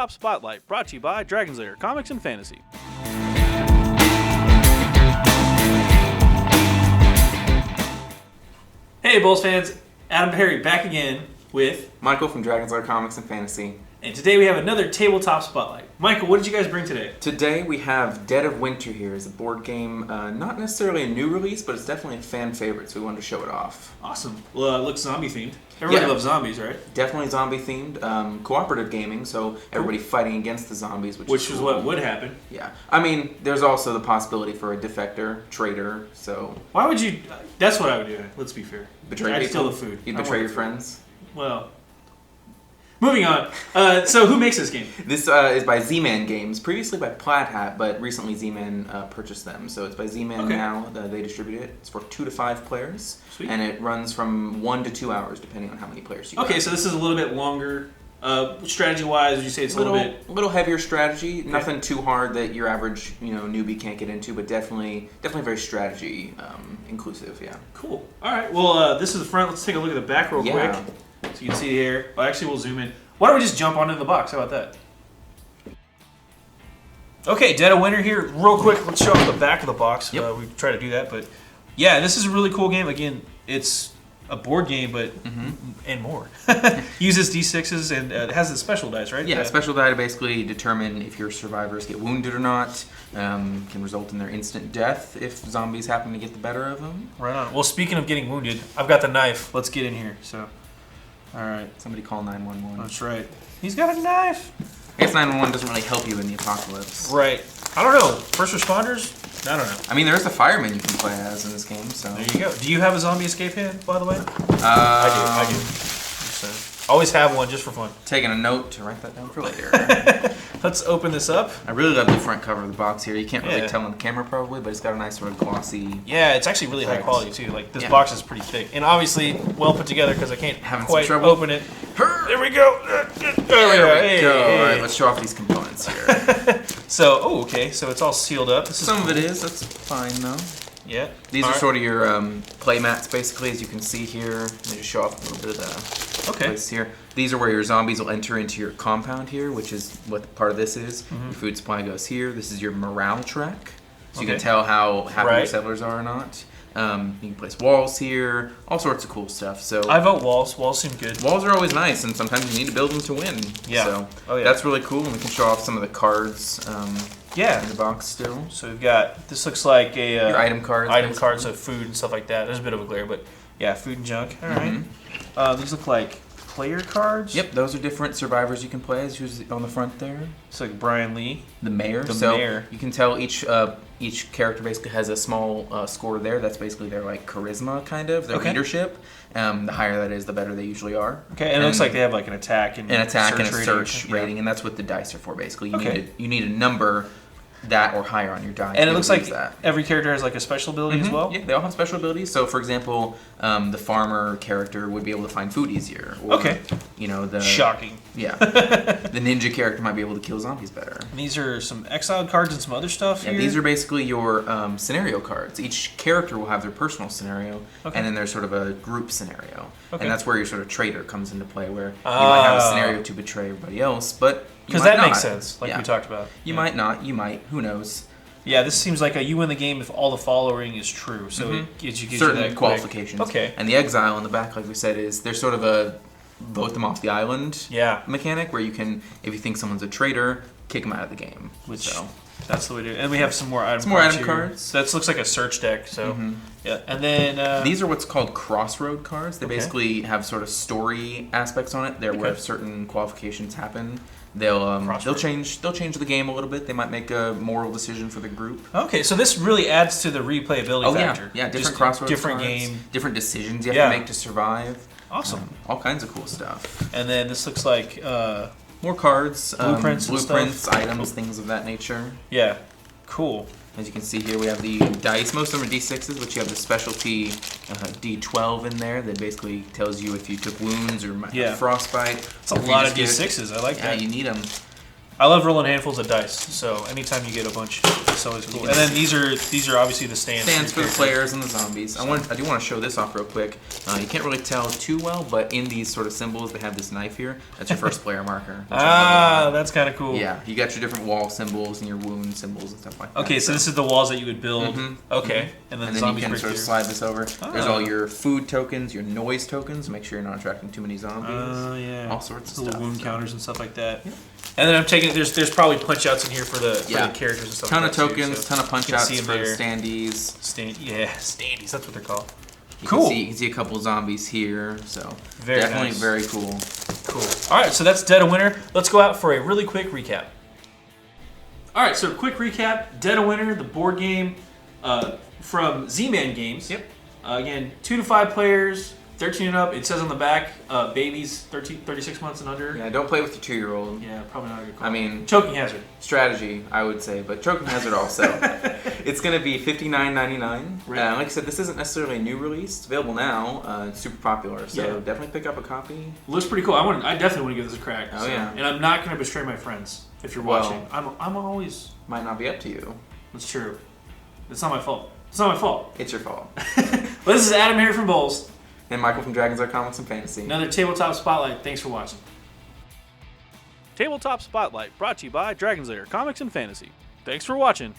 Tabletop Spotlight, brought to you by Dragon's Lair Comics and Fantasy. Hey, Bulls fans, AdamHarry back again with Michael from Dragon's Lair Comics and Fantasy. And today we have another Tabletop Spotlight. Michael, what did you guys bring today? Today we have Dead of Winter here as a board game, not necessarily a new release, but it's definitely a fan favorite, so we wanted to show it off. Awesome. Well, it looks zombie themed. Everybody loves zombies, right? Definitely zombie themed. Cooperative gaming, so everybody fighting against the zombies, which is cool. What would happen. Yeah. I mean, there's also the possibility for a defector, traitor, so... Why would you... That's what I would do, let's be fair. Betray I'd people? steal the food. You'd betray your friends? Well... Moving on. So who makes this game? This is by Z-Man Games, previously by Plaid Hat, but recently Z-Man purchased them. So it's by Z-Man now. They distribute it. It's for 2 to 5 players. Sweet. And it runs from 1 to 2 hours, depending on how many players you got. Okay, so this is a little bit longer. Strategy-wise, would you say it's a little heavier strategy. Okay. Nothing too hard that your average newbie can't get into, but definitely very strategy inclusive. Yeah. Cool. All right. Well, this is the front. Let's take a look at the back real quick. So you can see here. Well, actually, we'll zoom in. Why don't we just jump onto the box? How about that? Okay, Dead of Winter here. Real quick, let's show off the back of the box. Yep. We try to do that, but yeah, this is a really cool game. Again, it's a board game, but and more. Uses D6s and it has the special dice, right? Yeah, special die to basically determine if your survivors get wounded or not. Can result in their instant death if zombies happen to get the better of them. Right on. Well, speaking of getting wounded, I've got the knife. Let's get in here. So. All right. Somebody call 911. That's right. He's got a knife. I guess 911 doesn't really help you in the apocalypse. Right. I don't know. First responders? I don't know. I mean, there's a fireman you can play as in this game, so... There you go. Do you have a zombie escape hand, by the way? I do. Just, always have one just for fun. Taking a note to write that down for later. Let's open this up. I really love the front cover of the box here. You can't really tell on the camera probably, but it's got a nice sort of glossy... Yeah, it's actually really high quality too. Like this box is pretty thick. And obviously well put together because I can't quite open it. There we go. There we go. Alright, let's show off these components here. So, okay. So it's all sealed up. Some of it is. That's fine though. Yeah. These are sort of your play mats basically, as you can see here. Let me just show off a little bit of the place here. These are where your zombies will enter into your compound here, which is what part of this is. Your food supply goes here. This is your morale track. So you can tell how happy your settlers are or not. You can place walls here, all sorts of cool stuff. So I vote walls. Walls seem good. Walls are always nice, and sometimes you need to build them to win. Yeah. So that's really cool, and we can show off some of the cards in the box still. So we've got, this looks like a... your item cards. Item cards of food and stuff like that. There's a bit of a glare, but yeah, food and junk. All right. These look like player cards. Yep, those are different survivors you can play as. Who's on the front there? It's like Brian Lee. The mayor. Mayor. You can tell each character basically has a small score there. That's basically their like charisma, kind of their leadership. The higher that is, the better they usually are. Okay, and it looks like they have like an attack and a search rating, and that's what the dice are for. Basically, you need a number that or higher on your die. And it looks like every character has like a special ability as well? Yeah, they all have special abilities. So, for example, the farmer character would be able to find food easier. Or, the... Shocking. Yeah. The ninja character might be able to kill zombies better. And these are some exiled cards and some other stuff here? Yeah, these are basically your scenario cards. Each character will have their personal scenario, and then there's sort of a group scenario. And that's where your sort of traitor comes into play, where you might have a scenario to betray everybody else, but... Because that makes sense, like we talked about. You might not, you might, who knows. Yeah, this seems like you win the game if all the following is true, so it gives you certain that qualifications. Okay. And the exile in the back, like we said, is there's sort of a vote them off the island mechanic, where you can, if you think someone's a traitor, kick them out of the game. That's the way to do it. And we have some more item cards. That looks like a search deck, so yeah. And then these are what's called crossroad cards. They basically have sort of story aspects on it. They're where certain qualifications happen. They'll change the game a little bit. They might make a moral decision for the group. Okay, so this really adds to the replayability factor. Yeah, different crossroads different cards, game, different decisions you have to make to survive. Awesome. All kinds of cool stuff. And then this looks like more cards, blueprints, items, things of that nature. Yeah, cool. As you can see here, we have the dice. Most of them are D6s, but you have the specialty D12 in there that basically tells you if you took wounds or might have frostbite. It's a lot of D6s. I like that. Yeah, you need them. I love rolling handfuls of dice, so anytime you get a bunch, it's always cool. And then these are obviously the stands. Stands for the players and the zombies. I do want to show this off real quick. You can't really tell too well, but in these sort of symbols, they have this knife here. That's your first player marker. That's kind of cool. Yeah, you got your different wall symbols and your wound symbols and stuff like that. Okay, so this is the walls that you would build. Okay, and then you zombies can break sort of through. slide this over. There's all your food tokens, your noise tokens. Make sure you're not attracting too many zombies. Yeah. All sorts of little stuff. wound counters and stuff like that. Yeah. And then I'm taking there's probably punch outs in here for the characters and stuff. Ton like of that tokens, too, so ton of punch outs for the there. standees. Standees. That's what they're called. You cool. You can see a couple zombies here, so very definitely nice. very cool. Cool. All right, so that's Dead of Winter. Let's go out for a really quick recap. All right, so quick recap: Dead of Winter, the board game from Z-Man Games. Yep. Again, 2 to 5 players, 13 and up. It says on the back, babies 36 months and under. Yeah, don't play with your 2-year-old. Yeah, probably not a good call. I mean, choking hazard. Strategy, I would say, but choking hazard also. It's going to be $59.99. Right. Like I said, this isn't necessarily a new release. It's available now. It's super popular, so definitely pick up a copy. Looks pretty cool. I definitely want to give this a crack. Oh yeah. And I'm not going to betray my friends if you're watching. I'm always. Might not be up to you. That's true. It's not my fault. It's not my fault. It's your fault. Well, this is Adam here from Bowls. And Michael from Dragons Are Comics and Fantasy. Another Tabletop Spotlight. Thanks for watching. Tabletop Spotlight brought to you by Dragon's Lair Comics and Fantasy. Thanks for watching.